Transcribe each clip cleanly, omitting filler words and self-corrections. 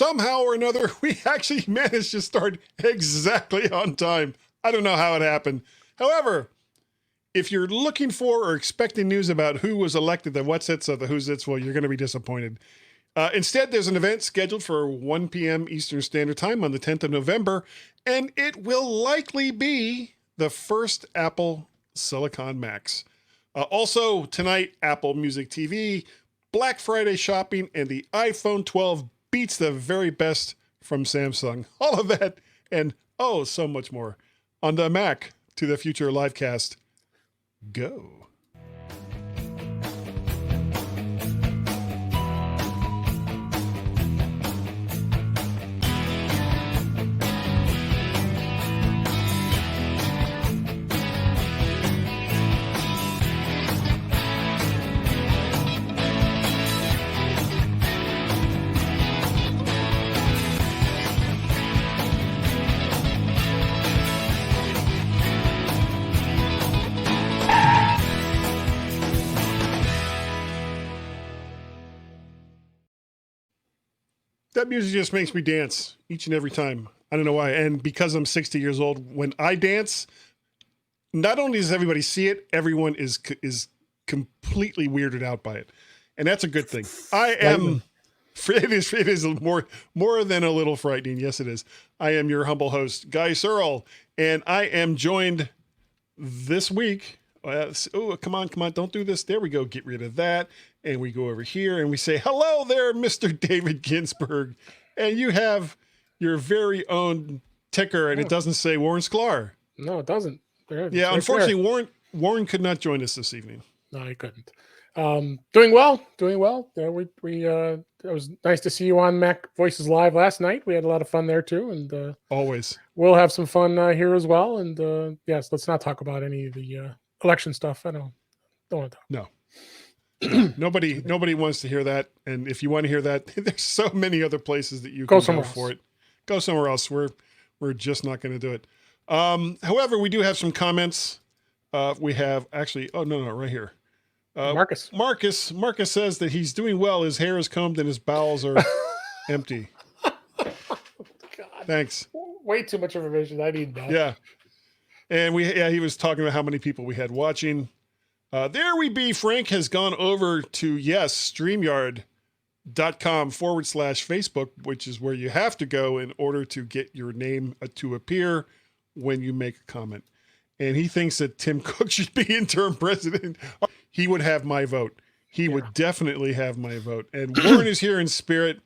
somehow or another, we actually managed to start exactly on time. I don't know how it happened. However, if you're looking for or expecting news about who was elected the whatsis of the whositz, well, you're going to be disappointed. Instead, there's an event scheduled for 1 p.m. Eastern Standard Time on the 10th of November, and it will likely be the first Apple Silicon Macs. Also, tonight, Apple Music TV, Black Friday shopping, and the iPhone 12 beats the very best from Samsung. All of that and so much more on the Mac to the Future Livecast. Go. That music just makes me dance each and every time. I don't know why. And because I'm 60 years old, when I dance, not only does everybody see it, everyone is completely weirded out by it. And that's a good thing. It is more than a little frightening. Yes, it is. I am your humble host, Guy Serle, and I am joined this week. Come on. Don't do this. There we go. Get rid of that. And we go over here and we say, hello there, Mr. David Ginsburg. And you have your very own ticker, and it doesn't say Warren Sklar. No, it doesn't. Yeah, unfortunately, Warren could not join us this evening. No, he couldn't. Doing well. It was nice to see you on Mac Voices Live last night. We had a lot of fun there too. And always. We'll have some fun here as well. And yes, let's not talk about any of the election stuff. I don't want to talk. No. Nobody wants to hear that. And if you want to hear that, there's so many other places that you can go for it. Go somewhere else. We're just not going to do it. However, we do have some comments. We have actually, right here. Marcus says that he's doing well. His hair is combed and his bowels are empty. God. Thanks. Way too much information. I need that. Yeah. And he was talking about how many people we had watching. There we be. Frank has gone over to, StreamYard.com/Facebook, which is where you have to go in order to get your name to appear when you make a comment. And he thinks that Tim Cook should be interim president. He would have my vote. He would definitely have my vote. And Warren is here in spirit.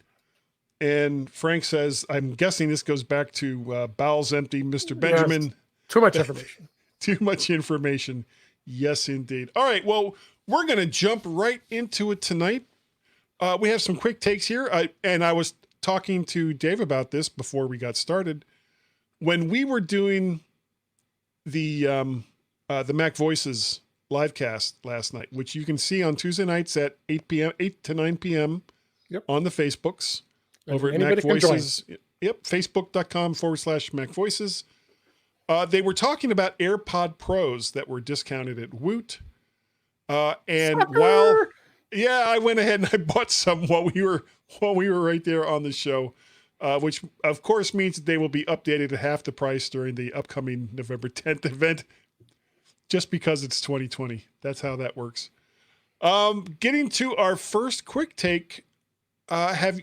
And Frank says, I'm guessing this goes back to bowels empty, Mr. Benjamin. Yes. Too much information. Too much information. Yes, indeed. All right. Well, we're going to jump right into it tonight. We have some quick takes here. I was talking to Dave about this before we got started. When we were doing the Mac Voices livecast last night, which you can see on Tuesday nights at 8 to 9 p.m. on the Facebooks over at Mac Voices. Yep. Facebook.com/Mac Voices. They were talking about AirPod Pros that were discounted at Woot. And Sucker! I went ahead and I bought some while we were right there on the show, which of course means that they will be updated at half the price during the upcoming November 10th event, just because it's 2020. That's how that works. Getting to our first quick take. Have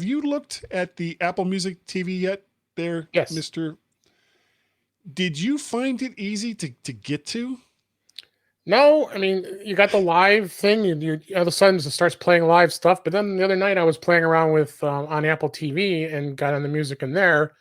you looked at the Apple Music TV yet there, yes. Mr. Did you find it easy to get to? No, I mean, you got the live thing, and you all of a sudden it starts playing live stuff. But then the other night I was playing around with on Apple TV and got on the music in there.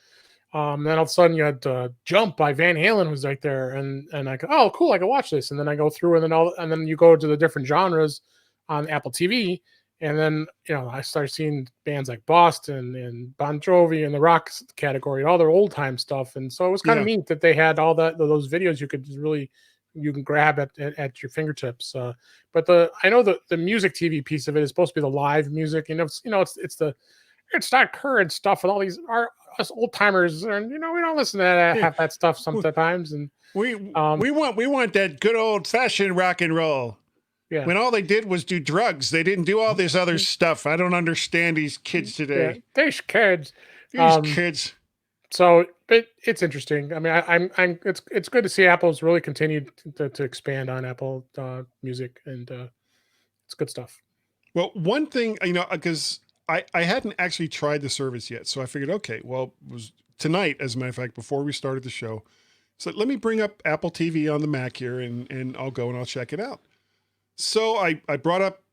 Then all of a sudden you had Jump by Van Halen was right there, and I go, oh, cool, I can watch this. And then I go through, and then you go to the different genres on Apple TV, and then I started seeing bands like Boston and Bon Jovi and the rock category, all their old time stuff. And so it was kind of neat that they had all those videos you can grab at your fingertips. But I know the music TV piece of it is supposed to be the live music. It's not current stuff with all these us old timers, and we don't listen to half that stuff sometimes. And we want that good old fashioned rock and roll. Yeah. When all they did was do drugs. They didn't do all this other stuff. I don't understand these kids Yeah. today. These kids. These kids. So, but it's interesting. I mean, it's good to see Apple's really continued to expand on Apple Music, and it's good stuff. Well, one thing, because I hadn't actually tried the service yet. So I figured, okay, well, it was tonight, as a matter of fact, before we started the show. So let me bring up Apple TV on the Mac here and I'll go and I'll check it out. So I brought up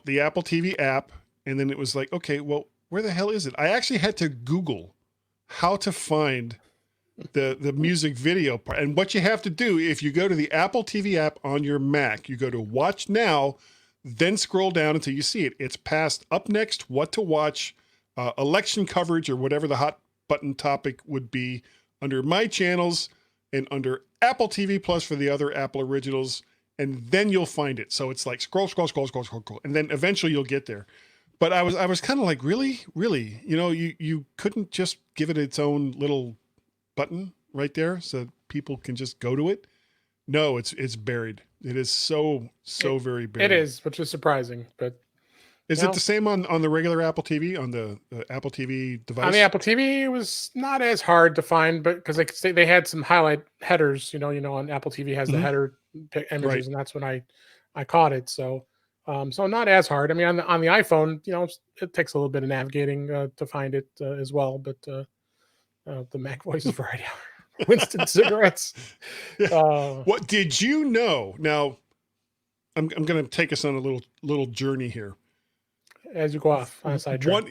the Apple TV app, and then it was like, okay, well, where the hell is it? I actually had to Google how to find the music video part. And what you have to do, if you go to the Apple TV app on your Mac, you go to Watch Now, then scroll down until you see it. It's past Up Next, What to Watch, election coverage, or whatever the hot button topic would be, under My Channels, and under Apple TV Plus for the other Apple originals, and then you'll find it. So it's like scroll, and then eventually you'll get there. But I was kind of like, really? You couldn't just give it its own little button right there so people can just go to it? No, it's buried. It is so very buried. It is, which is surprising. But is it the same on the regular Apple TV, on the Apple TV device? On the Apple TV, it was not as hard to find, but because they had some highlight headers, on Apple TV has the header images, right. And that's when I caught it. So not as hard. I mean, on the iPhone, it takes a little bit of navigating to find it as well. But the Mac voices variety hour, Winston cigarettes. What did you know? Now, I'm going to take us on a little journey here. As you go off on a side track.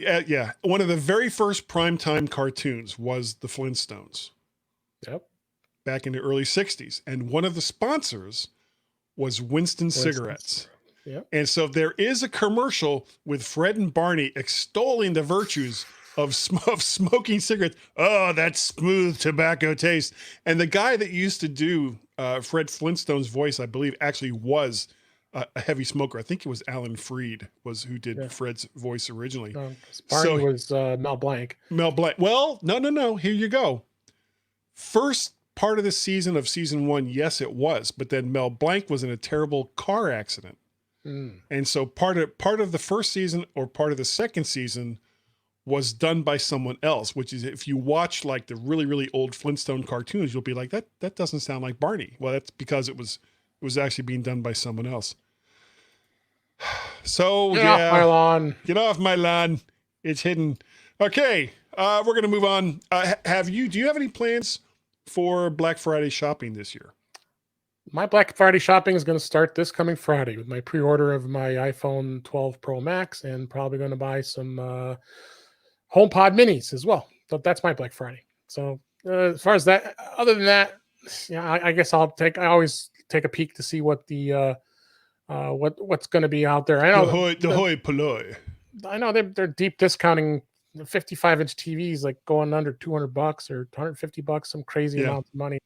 One of the very first primetime cartoons was the Flintstones. Yep. Back in the early 60s. And one of the sponsors was Winston cigarettes. Yep. And so there is a commercial with Fred and Barney extolling the virtues of smoking cigarettes. Oh, that smooth tobacco taste. And the guy that used to do Fred Flintstone's voice, I believe, actually was a heavy smoker. I think it was Alan Freed who did Fred's voice originally. Barney was Mel Blanc. Mel Blanc. Well, no. Here you go. First part of the season of season 1, yes, it was. But then Mel Blanc was in a terrible car accident. And so part of the first season or part of the second season was done by someone else, which is, if you watch like the really, really old Flintstone cartoons, you'll be like, that doesn't sound like Barney. Well, that's because it was actually being done by someone else. So get off my lawn. Get off my lawn. It's hidden. Okay. We're going to move on. Do you have any plans for Black Friday shopping this year? My Black Friday shopping is going to start this coming Friday with my pre-order of my iPhone 12 Pro Max, and probably going to buy some HomePod minis as well. So that's my Black Friday. So as far as that, other than that, I guess I always take a peek to see what the what's going to be out there. I know the hoi polloi. I know they're deep discounting 55-inch TVs, like going under $200 or $150, some crazy amounts of money.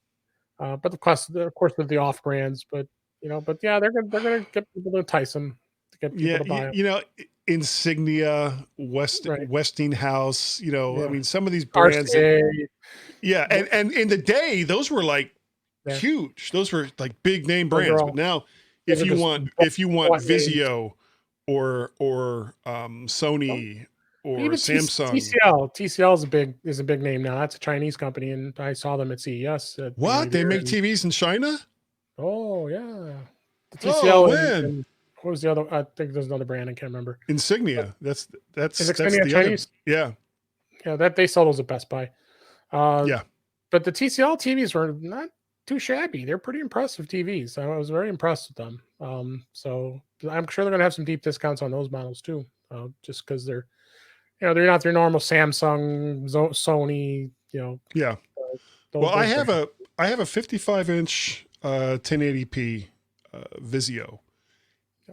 But of course, with the off brands, but they're gonna get people to entice them to get people to buy them. Insignia, Westinghouse. I mean, some of these brands. And in the day, those were like huge. Those were like big name brands. But now, if you want Vizio or Sony or even Samsung, TCL is a big name now. That's a Chinese company, and I saw them at CES. What, they make TVs in China? Oh yeah, the TCL. And what was the other? I think there's another brand I can't remember. Insignia. That's is Insignia Chinese? Yeah, that they sold those at Best Buy. But the TCL TVs were not too shabby. They're pretty impressive TVs. I was very impressed with them. So I'm sure they're gonna have some deep discounts on those models too, just because they're not your normal Samsung, Sony. Well, I have a 55-inch 1080p Vizio,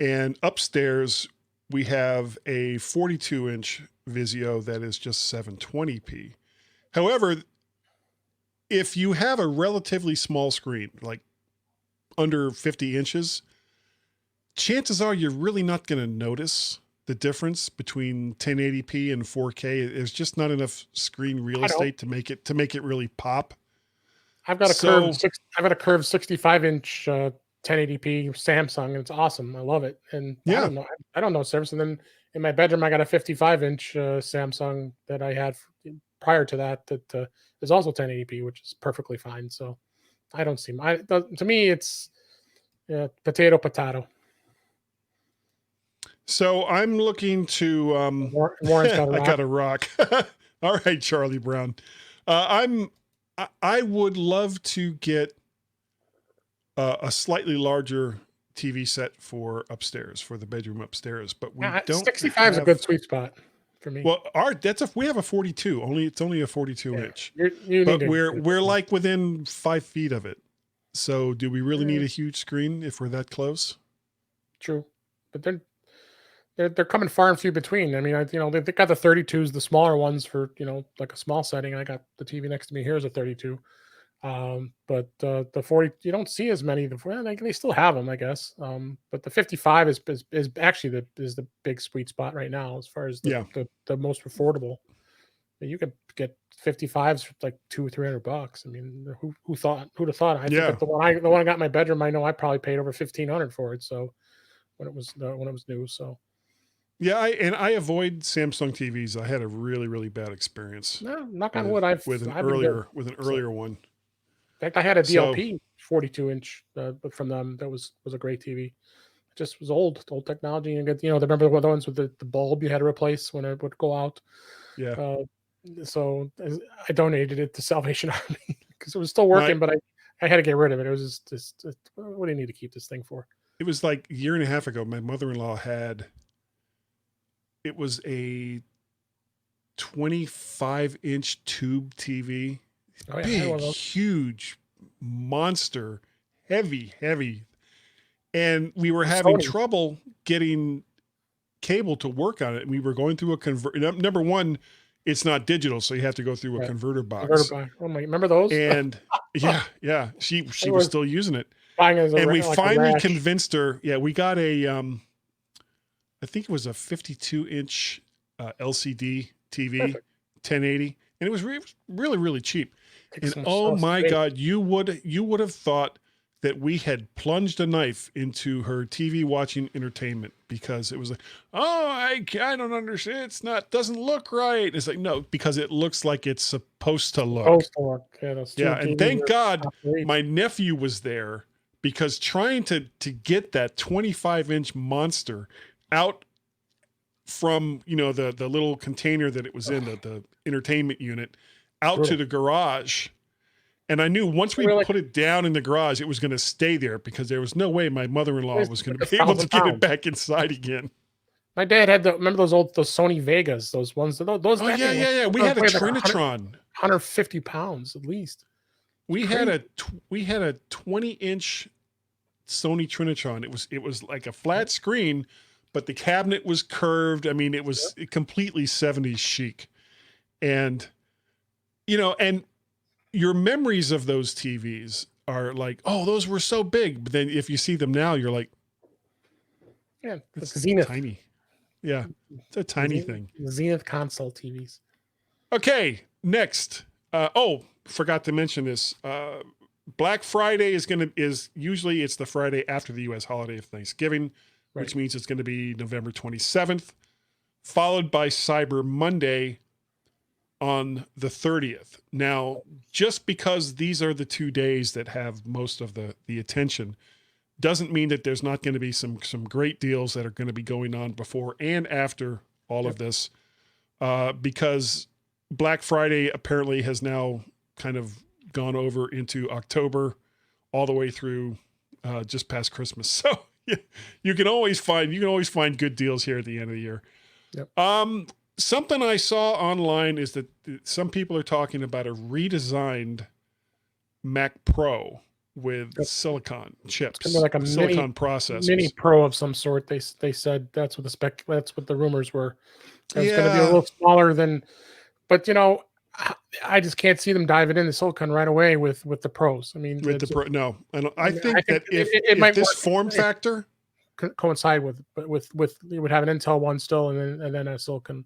and upstairs we have a 42-inch Vizio that is just 720p. However, if you have a relatively small screen, like under 50 inches, chances are you're really not going to notice the difference between 1080p and 4K. There's just not enough screen real estate to make it really pop. I've got a curved 65-inch 1080p Samsung, and it's awesome. I love it. And Yeah. I don't know service. And then in my bedroom, I got a 55-inch Samsung that I had prior to that is also 1080p, which is perfectly fine. So I don't see to me it's potato. So I'm looking to Warren's got a rock. I got a rock. All right, Charlie Brown. I would love to get a slightly larger TV set for upstairs, for the bedroom upstairs, but we don't. 65 is a good sweet spot for me. Well, we have a 42. It's only a 42 inch. But we're like within 5 feet of it. So do we really need a huge screen if we're that close? True, but they're coming far and few between. I mean, they got the 32s, the smaller ones for like a small setting. I got the TV next to me here is a 32. But the 40, you don't see as many. They still have them, I guess. But the 55 is actually the big sweet spot right now as far as the most affordable. You could get 55s for like $200-$300. I mean, who'd have thought? I think the one I got in my bedroom, I know I probably paid over $1,500 for it. So when it was new, so. Yeah, I avoid Samsung TVs. I had a really, really bad experience. No, knock on wood. With an earlier one. In fact, I had a DLP 42-inch from them. That was a great TV. It just was old technology. And remember the ones with the bulb you had to replace when it would go out. Yeah. So I donated it to Salvation Army because it was still working, but I had to get rid of it. It was just what do you need to keep this thing for? It was like a year and a half ago. My mother-in-law it was a 25-inch tube TV. Oh, yeah, big, huge monster, heavy. And we were having trouble getting cable to work on it. We were going through a converter. Number one, it's not digital, so you have to go through a converter box. Oh my, remember those? And yeah. She was still using it. And we finally convinced her. Yeah, we got I think it was a 52-inch LCD TV, 1080, and it was really, really cheap. And oh my God, you would have thought that we had plunged a knife into her TV watching entertainment, because it was like, oh, I don't understand. Doesn't look right. It's like, no, because it looks like it's supposed to look. Yeah, and thank God my nephew was there, because trying to get that 25-inch monster out from the little container that it was in, the entertainment unit, out to the garage. And I knew once we put it down in the garage, it was going to stay there, because there was no way my mother-in-law was going to be able to get it back inside again. My dad had remember those Sony Vegas, those ones. Those. Oh yeah. We had a Trinitron. 150 pounds at least. We had a 20-inch Sony Trinitron. It was like a flat screen, but the cabinet was curved. I mean, it was completely 70s chic. And and your memories of those TVs are like, oh, those were so big. But then if you see them now, you're like, yeah, it's Zenith. Tiny. Yeah, it's a tiny thing. Zenith console TVs. Okay, next. Forgot to mention this. Black Friday is usually it's the Friday after the U.S. holiday of Thanksgiving, which means it's going to be November 27th, followed by Cyber Monday on the 30th. Now, just because these are the 2 days that have most of the attention, doesn't mean that there's not going to be some great deals that are going to be going on before and after all of this, because Black Friday apparently has now kind of gone over into October, all the way through just past Christmas. So you can always find good deals here at the end of the year. Yep. Something I saw online is that some people are talking about a redesigned Mac Pro with silicon chips, like a silicon processors. Mini Pro of some sort. They said that's what the rumors were. It's going to be a little smaller than, but I just can't see them diving into silicon right away with the Pros. I mean, with the Pro, no, I think that if might this form factor coincide with you would have an Intel one still, and then a silicon.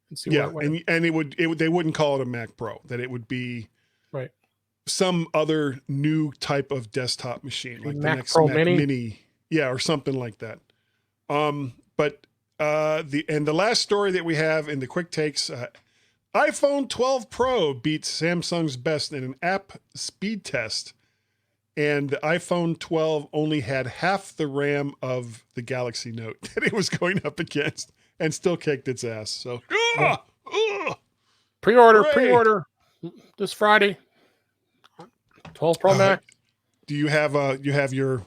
And see and they wouldn't call it a Mac Pro. That it would be right some other new type of desktop machine, like the Mac next Pro Mac Mini. Yeah, or something like that. But the last story that we have in the quick takes, iPhone 12 Pro beats Samsung's best in an app speed test. And the iPhone 12 only had half the RAM of the Galaxy Note that it was going up against, and still kicked its ass. So, pre-order this Friday. 12 Pro Max. Do you have your?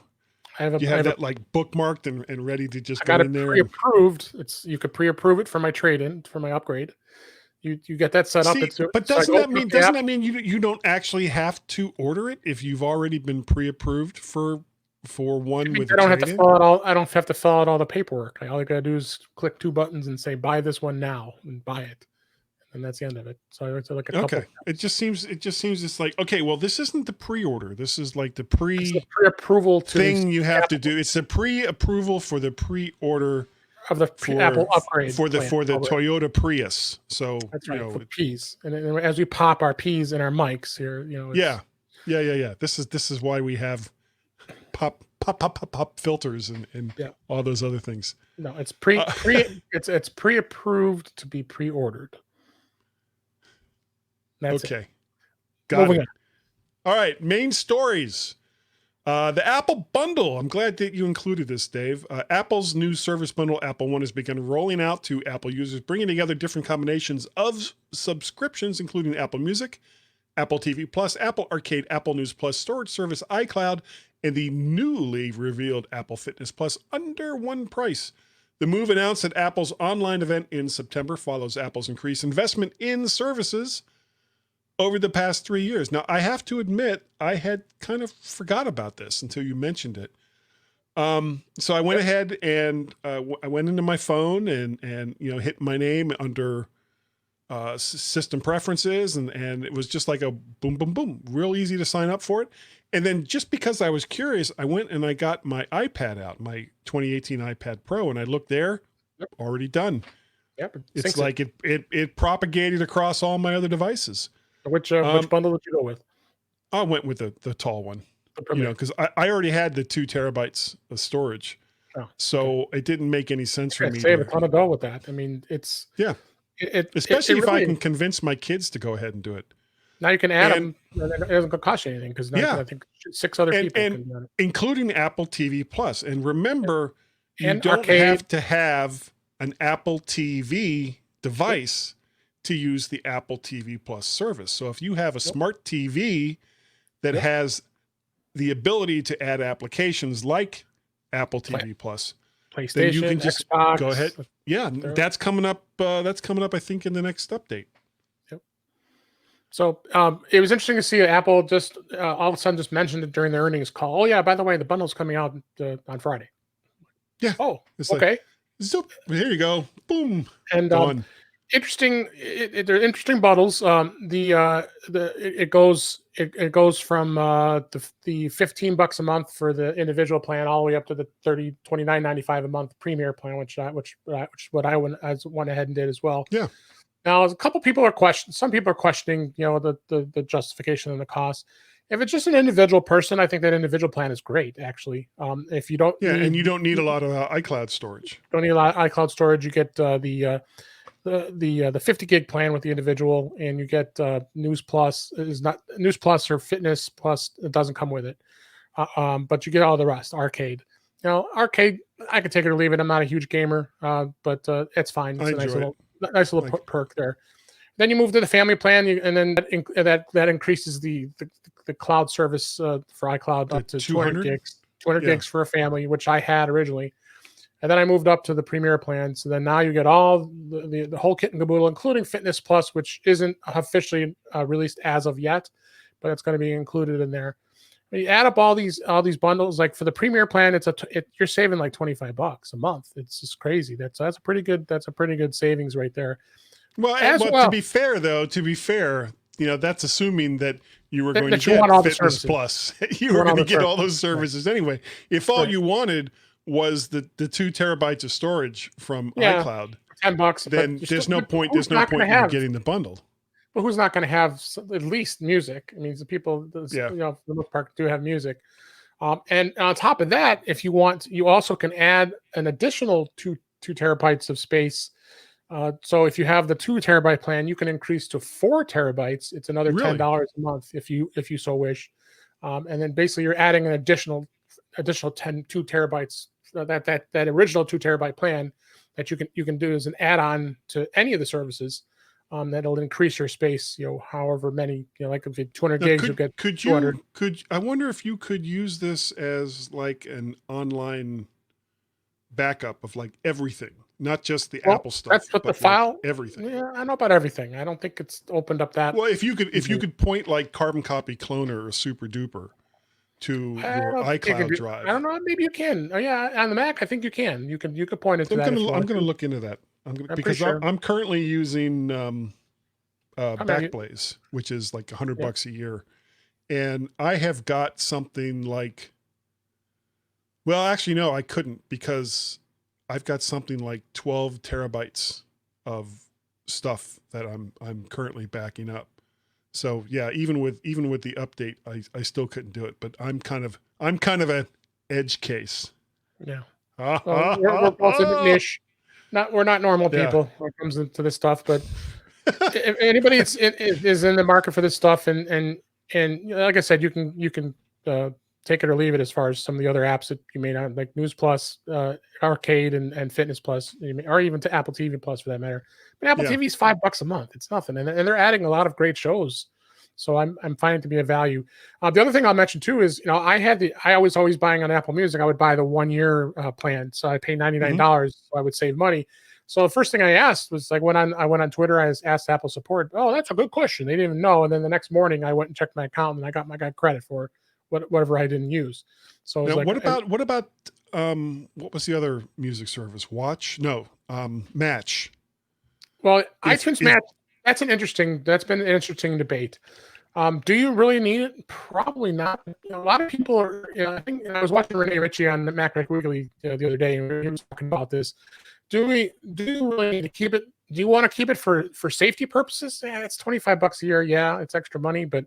I have that like bookmarked and ready to just go got in it there? Pre-approved. You could pre-approve it for my trade-in, for my upgrade. You get that set up. But doesn't that mean you don't actually have to order it if you've already been pre-approved for one with? I don't have to fill out all. I don't have to fill out all the paperwork. All I gotta do is click 2 buttons and say buy this one now and buy it, and that's the end of it. So it's like a couple. Okay. It just seems it's like, okay, well, this isn't the pre-order. This is like the pre-approval thing you have to do. It's a pre-approval for the pre-order of the Apple upgrade for the Toyota Prius. So that's right, for P's. And as we pop our P's in our mics here, yeah. This is why we have pop filters and all those other things. No, it's it's pre-approved to be pre-ordered. That's okay. It. Got it. All right, main stories. The Apple bundle. I'm glad that you included this, Dave. Apple's new service bundle, Apple One, has begun rolling out to Apple users, bringing together different combinations of subscriptions, including Apple Music, Apple TV Plus, Apple Arcade, Apple News Plus, storage service, iCloud, and the newly revealed Apple Fitness Plus under one price. The move, announced at Apple's online event in September, follows Apple's increased investment in services over the past 3 years. Now, I have to admit, I had kind of forgot about this until you mentioned it. So I went ahead and I went into my phone and hit my name under system preferences, and it was just like a boom, boom, boom, real easy to sign up for it. And then just because I was curious, I went and I got my iPad out, my 2018 iPad Pro, and I looked there, already done. Yep, it's like it propagated across all my other devices. Which bundle did you go with? I went with the tall one, because I already had the 2 terabytes of storage. Oh, so it didn't make any sense for me. Save a ton of dough with that. I mean, it's especially if I can convince my kids to go ahead and do it. Now you can add them. It doesn't cost you anything because I think 6 other people can do it, including Apple TV Plus. And remember, you don't have to have an Apple TV device to use the Apple TV Plus service. So if you have a smart TV that has the ability to add applications like Apple TV Plus, PlayStation, then you can just Xbox, go ahead. Yeah, that's coming up. I think, in the next update. Yep. So it was interesting to see Apple just all of a sudden just mentioned it during the earnings call. Oh yeah, by the way, the bundle's coming out on Friday. Yeah. Oh, it's okay. Like, here you go. Boom. And interesting. They're interesting bundles. It goes from the $15 a month for the individual plan all the way up to the $29.95 a month premier plan, which what I went ahead and did as well. Yeah. Now, some people are questioning, the justification and the cost. If it's just an individual person, I think that individual plan is great, actually. If you don't, and you don't need a lot of iCloud storage. Don't need a lot of iCloud storage. You get the 50 gig plan with the individual, and you get News Plus or Fitness Plus. It doesn't come with it, but you get all the rest. Arcade. Now, Arcade, I could take it or leave it. I'm not a huge gamer, but it's fine. It's a nice little perk there. Then you move to the family plan, and then that increases the cloud service for iCloud up to 200 gigs. 200 gigs for a family, which I had originally. And then I moved up to the premier plan. So then now you get all the whole kit and caboodle, including Fitness Plus, which isn't officially released as of yet, but it's going to be included in there. When you add up all these bundles, like for the premier plan, you're saving like $25 a month. It's just crazy. That's a pretty good savings right there. Well, to be fair, that's assuming that you were going to get Fitness Plus. You were going to get all those services anyway. If all you wanted was the 2 terabytes of storage from iCloud, $10, then there's no point in getting the bundle. but who's not going to have at least music? I mean, the people, Yeah. for the most part, do have music. And on top of that, if you want, you also can add an additional two terabytes of space. So if you have the 2 terabyte plan, you can increase to 4 terabytes. It's another Really? $10 a month if you so wish. And then basically you're adding an additional 2 terabytes. That original 2 terabyte plan that you can do as an add-on to any of the services. That'll increase your space, however many, like if you 200 Now, gigs, you'll get 200. I wonder if you could use this as like an online backup of like everything, not just the Apple stuff. That's what the file. Everything. Yeah, I know about everything. I don't think it's opened up that. Well, if you could point like Carbon Copy Cloner or Super Duper to your iCloud drive. I don't know. Maybe you can. Oh yeah, on the Mac, I think you can. You could point it to that. I'm going to look into that. I'm currently using Backblaze, which is like $100 a year, and I have got something like. Well, actually, no, I couldn't because I've got something like 12 terabytes of stuff that I'm currently backing up. So yeah, even with the update, I still couldn't do it. But I'm kind of an edge case. Yeah, we're both in the niche. We're not normal people when it comes into this stuff. But if anybody is in the market for this stuff, and like I said, you can take it or leave it as far as some of the other apps that you may not like, News Plus, Arcade, and Fitness Plus, or even to Apple TV Plus for that matter. But Apple TV is $5 a month. It's nothing, and they're adding a lot of great shows. So I'm finding it to be a value. The other thing I'll mention too is, I was always buying on Apple Music. I would buy the 1 year plan, so I pay $99, so I would save money. So the first thing I asked was like I went on Twitter. I asked Apple support. Oh, that's a good question. They didn't even know. And then the next morning, I went and checked my account, and I got credit for whatever I didn't use. So now, what about what was the other music service? Match. Well, iTunes Match. That's been an interesting debate. Do you really need it? Probably not. A lot of people are. I think I was watching Renee Ritchie on the MacRack Weekly the other day, and he was talking about this. Do you really need to keep it? Do you want to keep it for safety purposes? Yeah, it's $25 a year. Yeah, it's extra money, but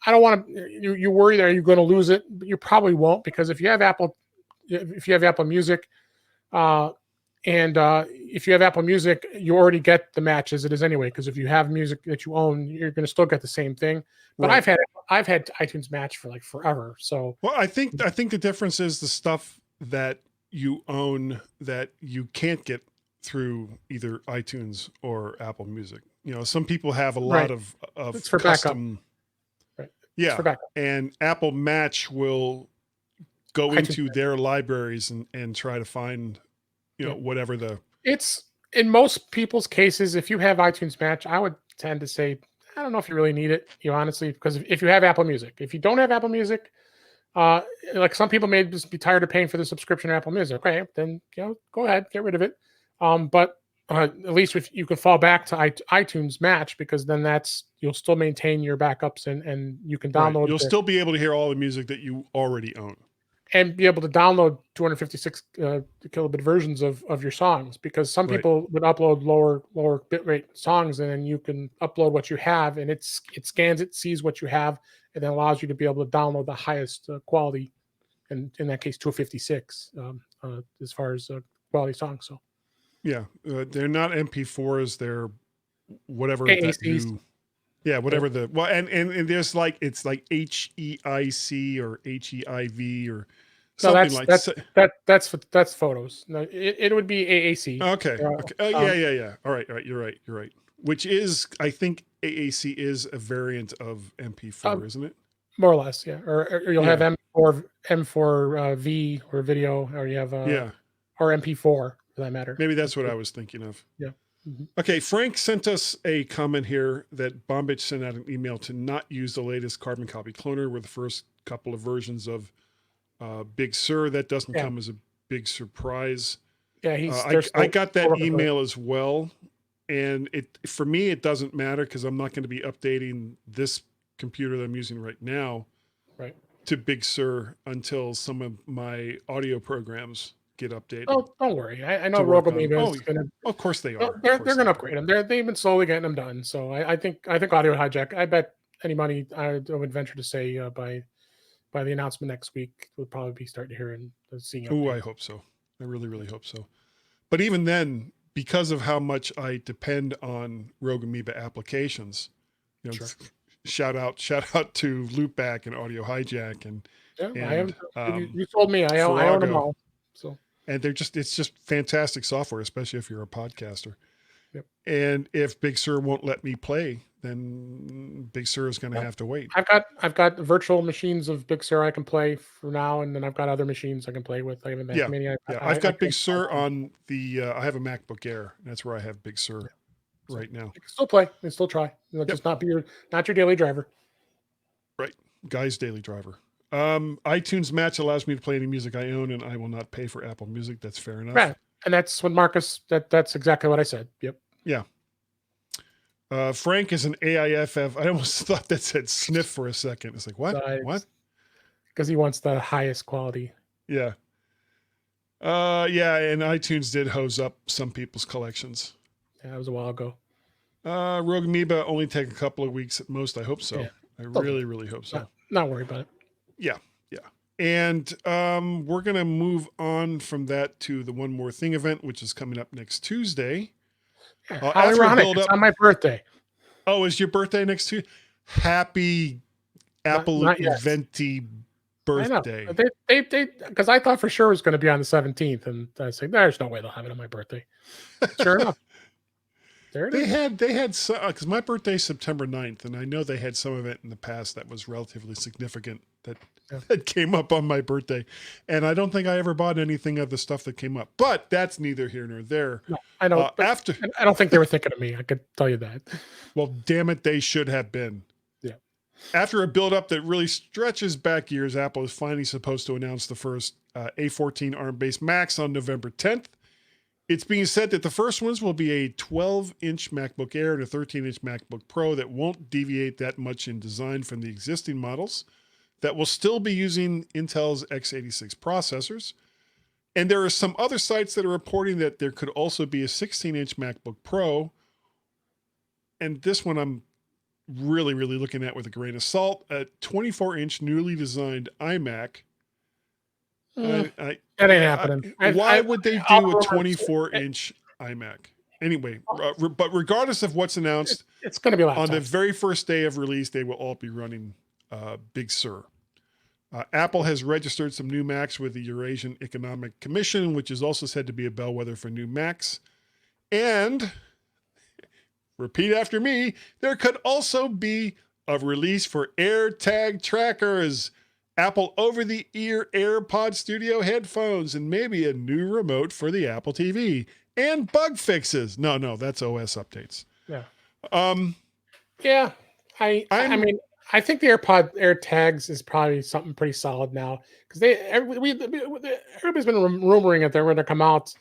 I don't want to. You worry that are you going to lose it? But you probably won't, because if you have Apple Music, if you have Apple Music, you already get the match as it is anyway. Because if you have music that you own, you're going to still get the same thing. But right. I've had iTunes Match for like forever. So I think the difference is the stuff that you own that you can't get through either iTunes or Apple Music. Some people have a lot of it's for custom. Backup. Right. Yeah, and Apple Match will go into their libraries and try to find, whatever the. It's in most people's cases. If you have iTunes Match, I would tend to say, I don't know if you really need it, honestly, because if you have Apple Music, if you don't have Apple Music, like some people may just be tired of paying for the subscription to Apple Music. Okay, then go ahead, get rid of it. But at least if you can fall back to iTunes Match, because then you'll still maintain your backups and you can download. Right. You'll still be able to hear all the music that you already own, and be able to download 256 kilobit versions of your songs, because some people would upload lower bitrate songs, and then you can upload what you have, and it scans it, sees what you have, and then allows you to be able to download the highest quality, and in that case 256 as far as quality songs. So yeah, they're not MP4s, they're whatever AACs. Whatever and there's like, it's like HEIC or HEIV or something that's photos. No, it would be AAC. Okay. Yeah. All right. You're right. Which is, I think AAC is a variant of MP4, isn't it? More or less, yeah. Or you'll have M4 V or video, or you have or MP4 for that matter. Maybe that's what I was thinking of. Yeah. Mm-hmm. Okay, Frank sent us a comment here that Bombich sent out an email to not use the latest Carbon Copy Cloner with the first couple of versions of Big Sur. That doesn't come as a big surprise. Yeah, I got that email as well, and for me it doesn't matter, because I'm not going to be updating this computer that I'm using right now to Big Sur until some of my audio programs get updated. Oh, don't worry. I know to work Rogue on. Amoeba is going to. Of course they are. They're going to upgrade them. They've been slowly getting them done. So I think Audio Hijack. I bet any money I would venture to say by the announcement next week, we'll probably be starting to hear and seeing. Oh, I hope so. I really, really hope so. But even then, because of how much I depend on Rogue Amoeba applications, you know, Sure. shout out to Loopback and Audio Hijack and you told me I own them all. So and it's just fantastic software, especially if you're a podcaster. Yep. And if Big Sur won't let me play, then Big Sur is going to have to wait. I've got virtual machines of Big Sur I can play for now, and then I've got other machines I can play with. I have a Mac Mini. I've got Big Sur on the. I have a MacBook Air. That's where I have Big Sur right now. You can still play. You can still try. Just not your daily driver. Right, Guy's daily driver. iTunes Match allows me to play any music I own, and I will not pay for Apple Music. That's fair enough. Right. And that's what Marcus. That's exactly what I said. Yep. Yeah. Frank is an AIFF. I almost thought that said sniff for a second. It's like, what? What? Because he wants the highest quality. Yeah. And iTunes did hose up some people's collections. Yeah, that was a while ago. Rogue Amoeba only take a couple of weeks at most. I hope so. Yeah. I really, really hope so. Not worry about it. Yeah. And we're going to move on from that to the One More Thing event, which is coming up next Tuesday. How ironic. It's on my birthday. Oh, is your birthday next Tuesday? Happy Apple Eventy birthday. They because I thought for sure it was going to be on the 17th, and I said, there's no way they'll have it on my birthday. Sure enough. There it is. They had some, because my birthday's September 9th, and I know they had some event in the past that was relatively significant that came up on my birthday. And I don't think I ever bought anything of the stuff that came up. But that's neither here nor there. No, I know. I don't think they were thinking of me. I could tell you that. Well, damn it, they should have been. Yeah. After a buildup that really stretches back years, Apple is finally supposed to announce the first A14 ARM-based Macs on November 10th. It's being said that the first ones will be a 12-inch MacBook Air and a 13-inch MacBook Pro that won't deviate that much in design from the existing models, that will still be using Intel's x86 processors. And there are some other sites that are reporting that there could also be a 16-inch MacBook Pro. And this one I'm really, really looking at with a grain of salt, a 24-inch newly designed iMac. That ain't happening. Why would they do a 24-inch iMac? Anyway, but regardless of what's announced, it's going to be on the very first day of release, they will all be running Big Sur. Apple has registered some new Macs with the Eurasian Economic Commission, which is also said to be a bellwether for new Macs. And, repeat after me, there could also be a release for AirTag trackers, Apple over-the-ear AirPod Studio headphones, and maybe a new remote for the Apple TV. And bug fixes. No, that's OS updates. Yeah. I mean, I think the AirTags is probably something pretty solid now, because everybody's been rumoring that they're going to come out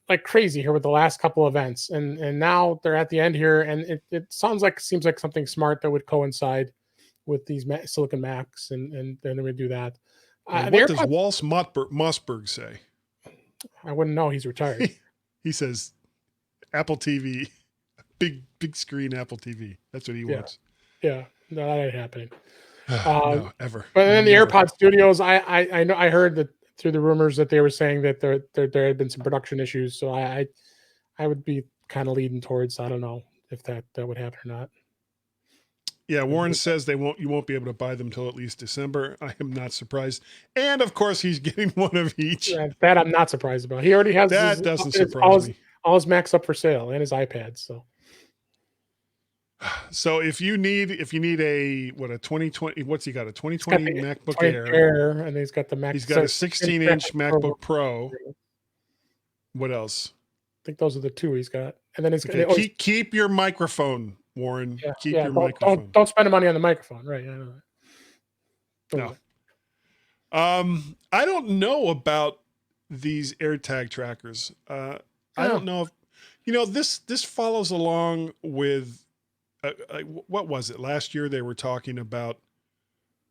like crazy here with the last couple events, and now they're at the end here, and it seems like something smart that would coincide with these Silicon Macs, and then they're going to do that. What does Walsh Mossberg say? I wouldn't know. He's retired. He says Apple TV, big screen Apple TV. That's what he wants. Yeah, no, that ain't happening. No, ever. But then the AirPod Studios, I know, I heard that through the rumors that they were saying that there had been some production issues. So I would be kind of leading towards, I don't know if that would happen or not. Yeah, Warren says you won't be able to buy them till at least December. I am not surprised. And of course, he's getting one of each. Yeah, that I'm not surprised about. He already has that. Doesn't surprise me. All his Macs up for sale and his iPads. So if you need a 2020, what's he got? A 2020 MacBook Air, and he's got the Mac. He's got a 16-inch MacBook Pro. What else? I think those are the two he's got. And then keep your microphone, Warren. Keep your microphone. Don't spend the money on the microphone, right? I know that. No. I don't know about these AirTag trackers. I don't know if this follows along with what was it last year? They were talking about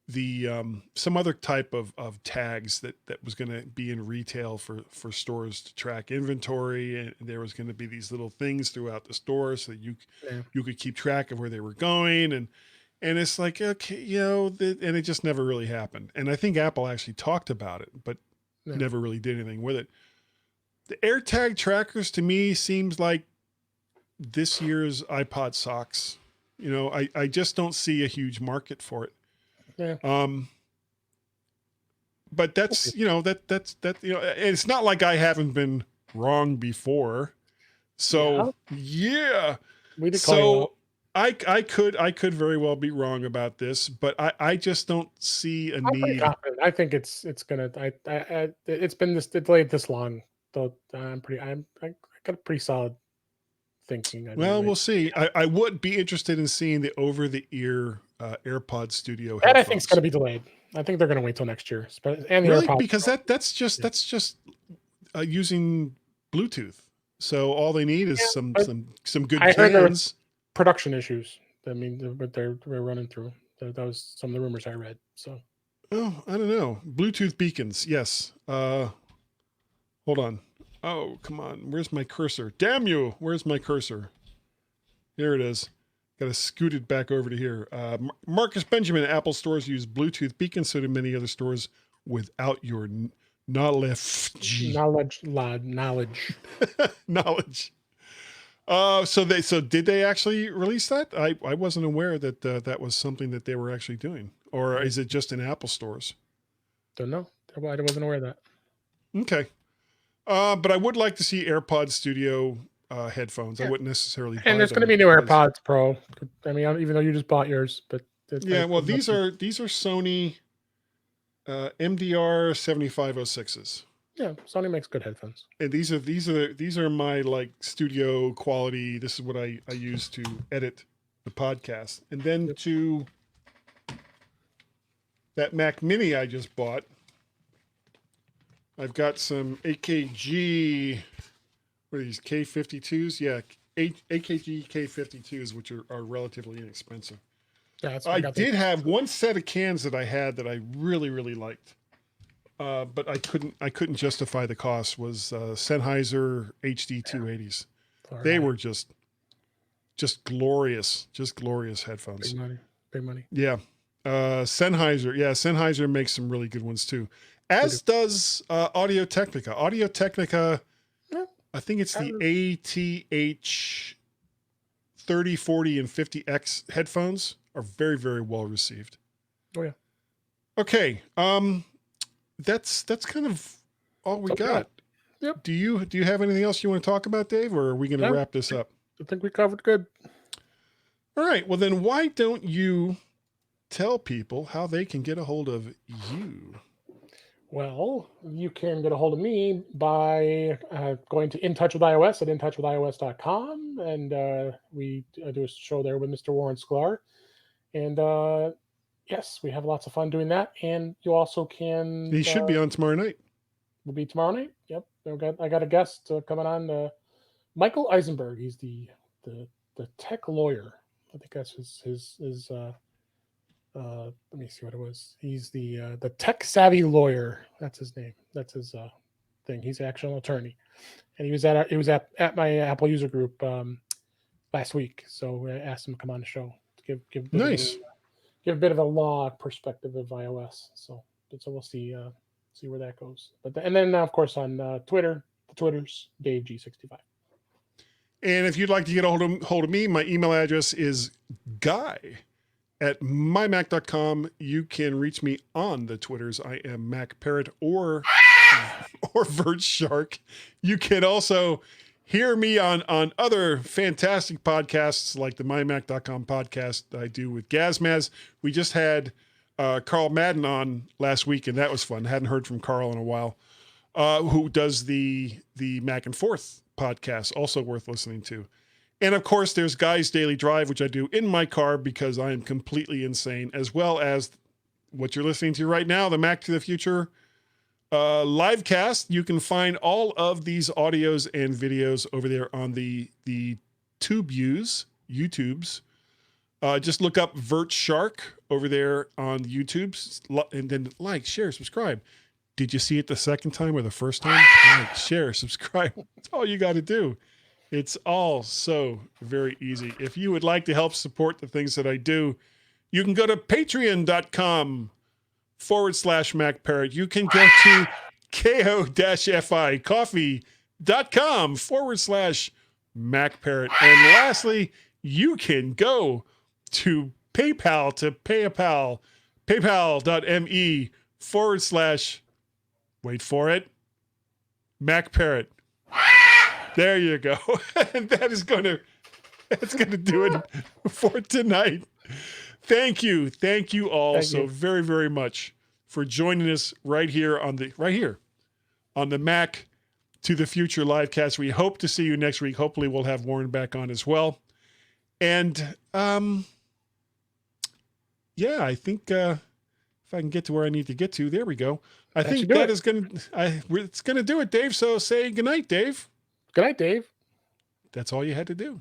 some other type of tags that was going to be in retail for stores to track inventory, and there was going to be these little things throughout the store so that you could keep track of where they were going, and it's like, okay, and it just never really happened. And I think Apple actually talked about it, but never really did anything with it. The AirTag trackers to me seems like this year's iPod socks. I just don't see a huge market for it. Yeah. But that's, it's not like I haven't been wrong before. So yeah. So I could very well be wrong about this, but I just don't see a need. I think it's been delayed this long. So I got a pretty solid thinking. Well, we'll see. I would be interested in seeing the over-the-ear AirPod Studio. And I think it's going to be delayed. I think they're going to wait till next year. And really, because that's just using Bluetooth. So all they need is some good cans. Production issues. I mean, what they're running through. That was some of the rumors I read. So. Oh, I don't know. Bluetooth beacons. Yes. Hold on. Oh, come on. Where's my cursor? Damn you. Where's my cursor? Here it is. Got to scoot it back over to here. Marcus Benjamin, Apple stores use Bluetooth beacons, so do many other stores without your knowledge. Knowledge. Knowledge. So did they actually release that? I wasn't aware that that was something that they were actually doing. Or is it just in Apple stores? Don't know. I wasn't aware of that. Okay. But I would like to see AirPod Studio headphones. I wouldn't necessarily. And there's going to be new AirPods Pro. I mean, even though you just bought yours, but yeah. Well, these are Sony MDR 7506s. Yeah, Sony makes good headphones. And these are my like studio quality. This is what I use to edit the podcast. And then to that Mac Mini I just bought, I've got some AKG, what are these, K52s? Yeah, AKG K52s, which are relatively inexpensive. Yeah, I did have one set of cans that I had that I really, really liked. But I couldn't justify the cost. Was Sennheiser HD 280s. They were just glorious headphones. Big money. Yeah. Sennheiser makes some really good ones too. As does Audio Technica. Audio Technica, I think it's the ATH 30, 40, and 50X headphones are very, very well received. Oh yeah. Okay. That's kind of all we got. Yep. Do you have anything else you want to talk about, Dave, or are we going to wrap this up? I think we covered good. All right. Well, then why don't you tell people how they can get a hold of you? Well, you can get a hold of me by going to In Touch with iOS at intouchwithios.com, and we do a show there with Mr. Warren Sklar, and yes, we have lots of fun doing that. And you also can. He should be on tomorrow night. Will be tomorrow night. Yep. I got a guest coming on. Michael Eisenberg. He's the tech lawyer. I think that's his let me see what it was. He's the tech savvy lawyer. That's his name. That's his thing. He's an actual attorney, and he was at my Apple user group last week. So I asked him to come on the show to give nice. Give a bit of a law perspective of iOS. So we'll see where that goes. And then of course on Twitter, the Twitter's Dave G65. And if you'd like to get a hold of me, my email address is guy@mymac.com. You can reach me on the Twitters. I am Mac Parrot or Vert Shark. You can also hear me on other fantastic podcasts like the mymac.com podcast that I do with Gazmaz. We just had Carl Madden on last week, and that was fun. Hadn't heard from Carl in a while, who does the Mac and Forth podcast, also worth listening to. And of course, there's Guy's Daily Drive, which I do in my car because I am completely insane, as well as what you're listening to right now, the Mac to the Future live cast. You can find all of these audios and videos over there on the YouTubes. Just look up Vert Shark over there on YouTube, and then like, share, subscribe. Did you see it the second time or the first time? Like, share, subscribe. That's all you got to do. It's all so very easy. If you would like to help support the things that I do, you can go to patreon.com/MacParrot. You can go to ko-fi coffee.com/MacParrot. And lastly, you can go to PayPal to paypal.me/ wait for it, MacParrot. There you go. And that's gonna do it for tonight. Thank you all very, very much for joining us right here on the Mac to the Future livecast. We hope to see you next week. Hopefully we'll have Warren back on as well. And yeah, I think if I can get to where I need to get to, there we go. I think that is it's gonna do it, Dave. So say goodnight, Dave. Good night, Dave. That's all you had to do.